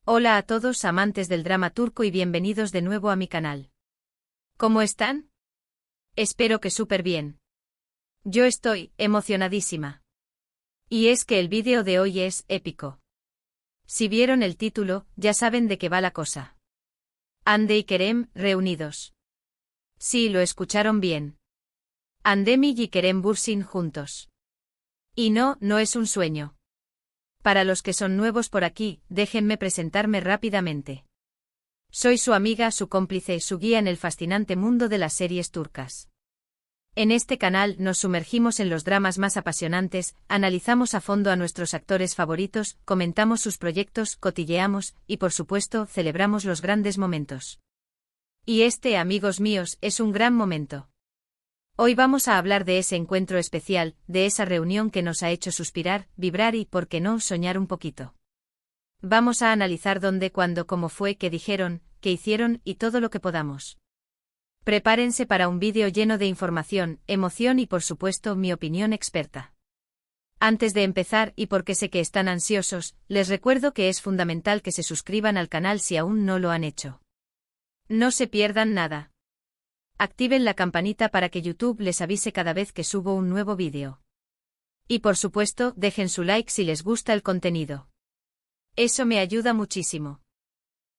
Hola a todos amantes del drama turco y bienvenidos de nuevo a mi canal. ¿Cómo están? Espero que súper bien. Yo estoy emocionadísima. Y es que el vídeo de hoy es épico. Si vieron el título, ya saben de qué va la cosa. Hande y Kerem, reunidos. Sí, lo escucharon bien. Andemir y Kerem Bürsin juntos. Y no es un sueño. Para los que son nuevos por aquí, déjenme presentarme rápidamente. Soy su amiga, su cómplice, su guía en el fascinante mundo de las series turcas. En este canal nos sumergimos en los dramas más apasionantes, analizamos a fondo a nuestros actores favoritos, comentamos sus proyectos, cotilleamos, y por supuesto, celebramos los grandes momentos. Y este, amigos míos, es un gran momento. Hoy vamos a hablar de ese encuentro especial, de esa reunión que nos ha hecho suspirar, vibrar y, por qué no, soñar un poquito. Vamos a analizar dónde, cuándo, cómo fue, qué dijeron, qué hicieron y todo lo que podamos. Prepárense para un vídeo lleno de información, emoción y por supuesto mi opinión experta. Antes de empezar, y porque sé que están ansiosos, les recuerdo que es fundamental que se suscriban al canal si aún no lo han hecho. No se pierdan nada. Activen la campanita para que YouTube les avise cada vez que subo un nuevo vídeo. Y por supuesto, dejen su like si les gusta el contenido. Eso me ayuda muchísimo.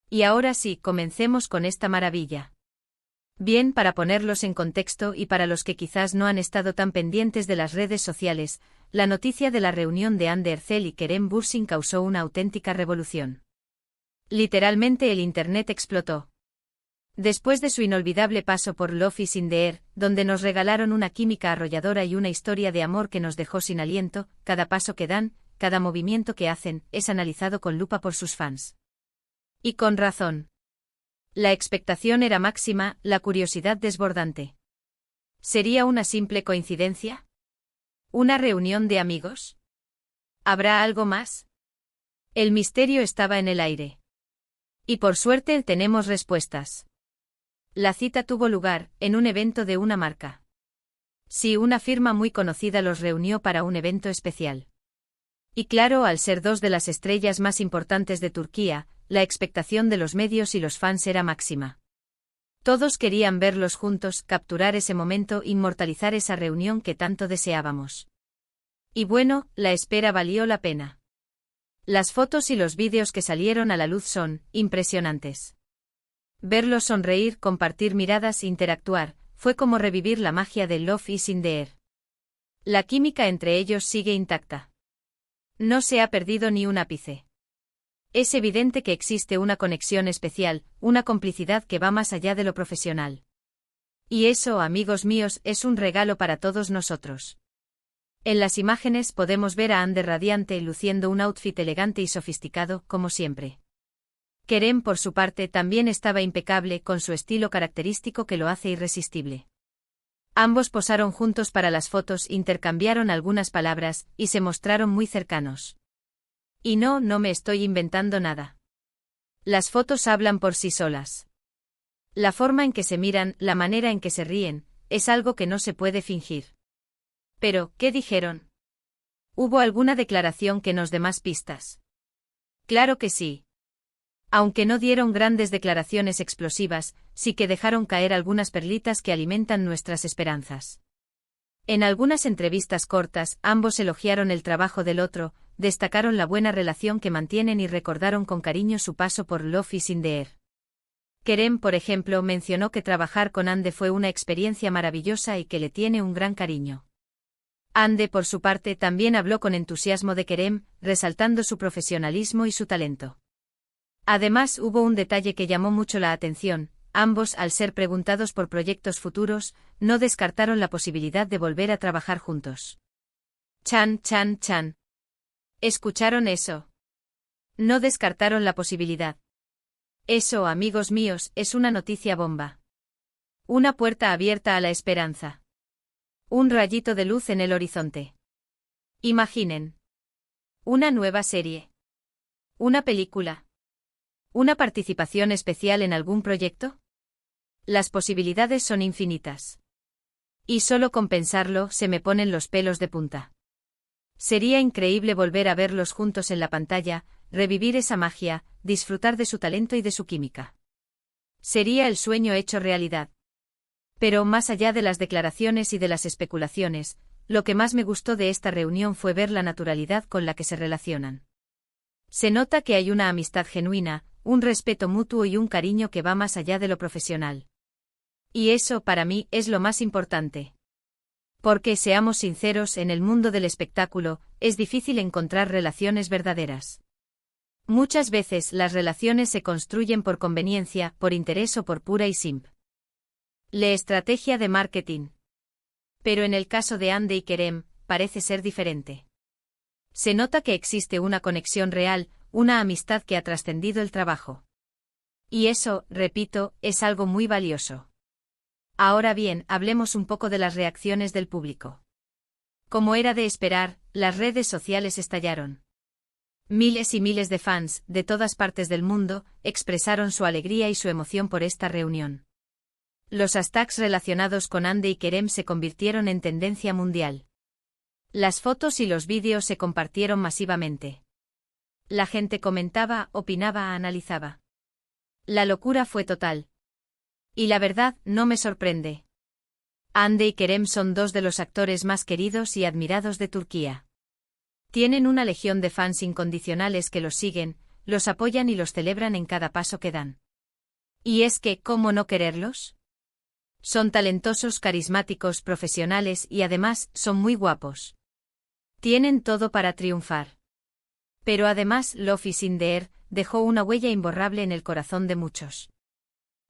Y ahora sí, comencemos con esta maravilla. Bien, para ponerlos en contexto y para los que quizás no han estado tan pendientes de las redes sociales, la noticia de la reunión de Hande Erçel y Kerem Bürsin causó una auténtica revolución. Literalmente el internet explotó. Después de su inolvidable paso por Love is in the Air, donde nos regalaron una química arrolladora y una historia de amor que nos dejó sin aliento, cada paso que dan, cada movimiento que hacen, es analizado con lupa por sus fans. Y con razón. La expectación era máxima, la curiosidad desbordante. ¿Sería una simple coincidencia? ¿Una reunión de amigos? ¿Habrá algo más? El misterio estaba en el aire. Y por suerte tenemos respuestas. La cita tuvo lugar, en un evento de una marca. Sí, una firma muy conocida los reunió para un evento especial. Y claro, al ser dos de las estrellas más importantes de Turquía, la expectación de los medios y los fans era máxima. Todos querían verlos juntos, capturar ese momento, inmortalizar esa reunión que tanto deseábamos. Y bueno, la espera valió la pena. Las fotos y los vídeos que salieron a la luz son impresionantes. Verlos sonreír, compartir miradas, interactuar, fue como revivir la magia de Love is in the Air. La química entre ellos sigue intacta. No se ha perdido ni un ápice. Es evidente que existe una conexión especial, una complicidad que va más allá de lo profesional. Y eso, amigos míos, es un regalo para todos nosotros. En las imágenes podemos ver a Hande radiante luciendo un outfit elegante y sofisticado, como siempre. Kerem, por su parte, también estaba impecable, con su estilo característico que lo hace irresistible. Ambos posaron juntos para las fotos, intercambiaron algunas palabras, y se mostraron muy cercanos. Y no me estoy inventando nada. Las fotos hablan por sí solas. La forma en que se miran, la manera en que se ríen, es algo que no se puede fingir. Pero, ¿qué dijeron? ¿Hubo alguna declaración que nos dé más pistas? Claro que sí. Aunque no dieron grandes declaraciones explosivas, sí que dejaron caer algunas perlitas que alimentan nuestras esperanzas. En algunas entrevistas cortas, ambos elogiaron el trabajo del otro, destacaron la buena relación que mantienen y recordaron con cariño su paso por Love is in the Air. Kerem, por ejemplo, mencionó que trabajar con Hande fue una experiencia maravillosa y que le tiene un gran cariño. Hande, por su parte, también habló con entusiasmo de Kerem, resaltando su profesionalismo y su talento. Además, hubo un detalle que llamó mucho la atención: ambos, al ser preguntados por proyectos futuros, no descartaron la posibilidad de volver a trabajar juntos. Chan. ¿Escucharon eso? No descartaron la posibilidad. Eso, amigos míos, es una noticia bomba. Una puerta abierta a la esperanza. Un rayito de luz en el horizonte. Imaginen. Una nueva serie. Una película. ¿Una participación especial en algún proyecto? Las posibilidades son infinitas. Y solo con pensarlo se me ponen los pelos de punta. Sería increíble volver a verlos juntos en la pantalla, revivir esa magia, disfrutar de su talento y de su química. Sería el sueño hecho realidad. Pero más allá de las declaraciones y de las especulaciones, lo que más me gustó de esta reunión fue ver la naturalidad con la que se relacionan. Se nota que hay una amistad genuina, un respeto mutuo y un cariño que va más allá de lo profesional. Y eso, para mí, es lo más importante. Porque, seamos sinceros, en el mundo del espectáculo, es difícil encontrar relaciones verdaderas. Muchas veces las relaciones se construyen por conveniencia, por interés o por pura y simp. La estrategia de marketing. Pero en el caso de Hande y Kerem, parece ser diferente. Se nota que existe una conexión real, una amistad que ha trascendido el trabajo. Y eso, repito, es algo muy valioso. Ahora bien, hablemos un poco de las reacciones del público. Como era de esperar, las redes sociales estallaron. Miles y miles de fans, de todas partes del mundo, expresaron su alegría y su emoción por esta reunión. Los hashtags relacionados con Hande y Kerem se convirtieron en tendencia mundial. Las fotos y los vídeos se compartieron masivamente. La gente comentaba, opinaba, analizaba. La locura fue total. Y la verdad, no me sorprende. Hande y Kerem son dos de los actores más queridos y admirados de Turquía. Tienen una legión de fans incondicionales que los siguen, los apoyan y los celebran en cada paso que dan. Y es que, ¿cómo no quererlos? Son talentosos, carismáticos, profesionales y además, son muy guapos. Tienen todo para triunfar. Pero además, Love is in the air dejó una huella imborrable en el corazón de muchos.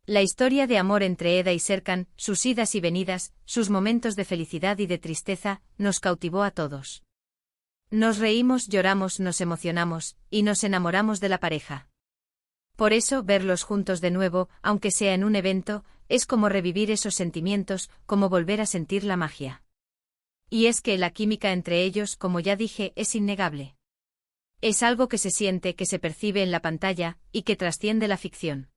La historia de amor entre Eda y Serkan, sus idas y venidas, sus momentos de felicidad y de tristeza, nos cautivó a todos. Nos reímos, lloramos, nos emocionamos, y nos enamoramos de la pareja. Por eso, verlos juntos de nuevo, aunque sea en un evento, es como revivir esos sentimientos, como volver a sentir la magia. Y es que la química entre ellos, como ya dije, es innegable. Es algo que se siente, que se percibe en la pantalla, y que trasciende la ficción.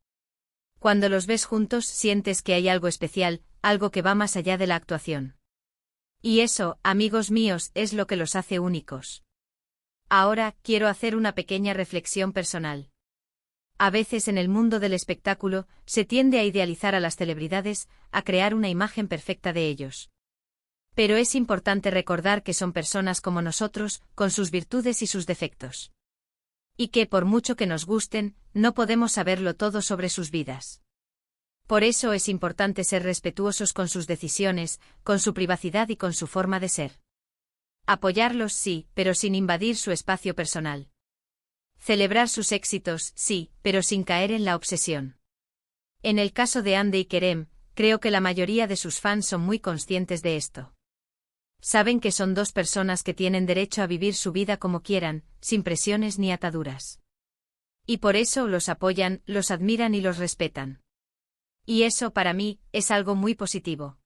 Cuando los ves juntos sientes que hay algo especial, algo que va más allá de la actuación. Y eso, amigos míos, es lo que los hace únicos. Ahora, quiero hacer una pequeña reflexión personal. A veces en el mundo del espectáculo, se tiende a idealizar a las celebridades, a crear una imagen perfecta de ellos. Pero es importante recordar que son personas como nosotros, con sus virtudes y sus defectos. Y que, por mucho que nos gusten, no podemos saberlo todo sobre sus vidas. Por eso es importante ser respetuosos con sus decisiones, con su privacidad y con su forma de ser. Apoyarlos sí, pero sin invadir su espacio personal. Celebrar sus éxitos, sí, pero sin caer en la obsesión. En el caso de Hande y Kerem, creo que la mayoría de sus fans son muy conscientes de esto. Saben que son dos personas que tienen derecho a vivir su vida como quieran, sin presiones ni ataduras. Y por eso los apoyan, los admiran y los respetan. Y eso, para mí, es algo muy positivo.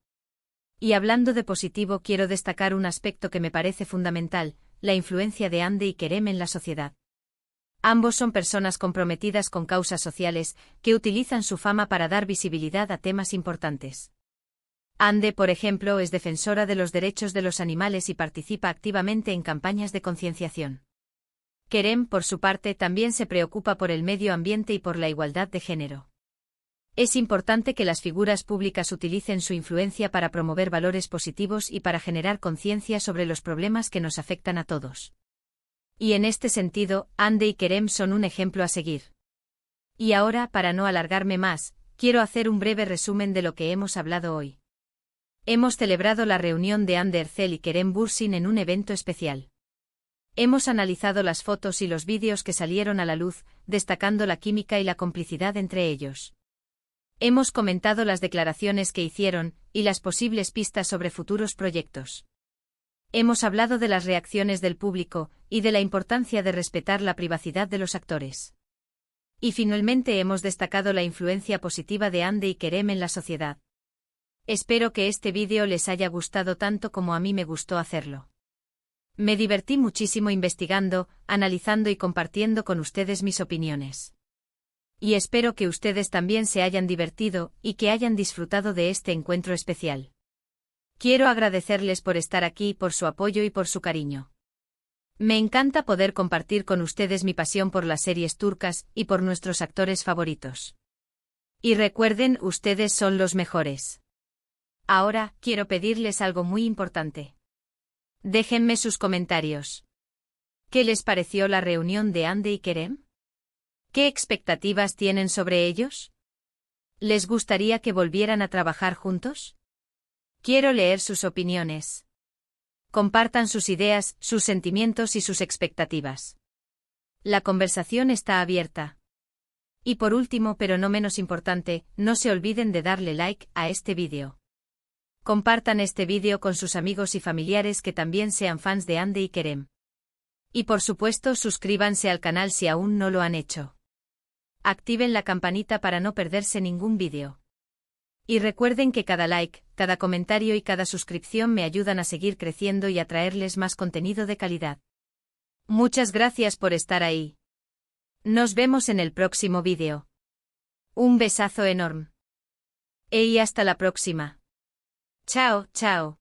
Y hablando de positivo, quiero destacar un aspecto que me parece fundamental, la influencia de Hande y Kerem en la sociedad. Ambos son personas comprometidas con causas sociales, que utilizan su fama para dar visibilidad a temas importantes. Hande, por ejemplo, es defensora de los derechos de los animales y participa activamente en campañas de concienciación. Kerem, por su parte, también se preocupa por el medio ambiente y por la igualdad de género. Es importante que las figuras públicas utilicen su influencia para promover valores positivos y para generar conciencia sobre los problemas que nos afectan a todos. Y en este sentido, Hande y Kerem son un ejemplo a seguir. Y ahora, para no alargarme más, quiero hacer un breve resumen de lo que hemos hablado hoy. Hemos celebrado la reunión de Hande Erçel y Kerem Bürsin en un evento especial. Hemos analizado las fotos y los vídeos que salieron a la luz, destacando la química y la complicidad entre ellos. Hemos comentado las declaraciones que hicieron, y las posibles pistas sobre futuros proyectos. Hemos hablado de las reacciones del público, y de la importancia de respetar la privacidad de los actores. Y finalmente hemos destacado la influencia positiva de Hande y Kerem en la sociedad. Espero que este vídeo les haya gustado tanto como a mí me gustó hacerlo. Me divertí muchísimo investigando, analizando y compartiendo con ustedes mis opiniones. Y espero que ustedes también se hayan divertido, y que hayan disfrutado de este encuentro especial. Quiero agradecerles por estar aquí, por su apoyo y por su cariño. Me encanta poder compartir con ustedes mi pasión por las series turcas y por nuestros actores favoritos. Y recuerden, ustedes son los mejores. Ahora, quiero pedirles algo muy importante. Déjenme sus comentarios. ¿Qué les pareció la reunión de Hande y Kerem? ¿Qué expectativas tienen sobre ellos? ¿Les gustaría que volvieran a trabajar juntos? Quiero leer sus opiniones. Compartan sus ideas, sus sentimientos y sus expectativas. La conversación está abierta. Y por último, pero no menos importante, no se olviden de darle like a este vídeo. Compartan este vídeo con sus amigos y familiares que también sean fans de Hande y Kerem. Y por supuesto, suscríbanse al canal si aún no lo han hecho. Activen la campanita para no perderse ningún vídeo. Y recuerden que cada like, cada comentario y cada suscripción me ayudan a seguir creciendo y a traerles más contenido de calidad. Muchas gracias por estar ahí. Nos vemos en el próximo vídeo. Un besazo enorme. Y hasta la próxima. Chao, chao.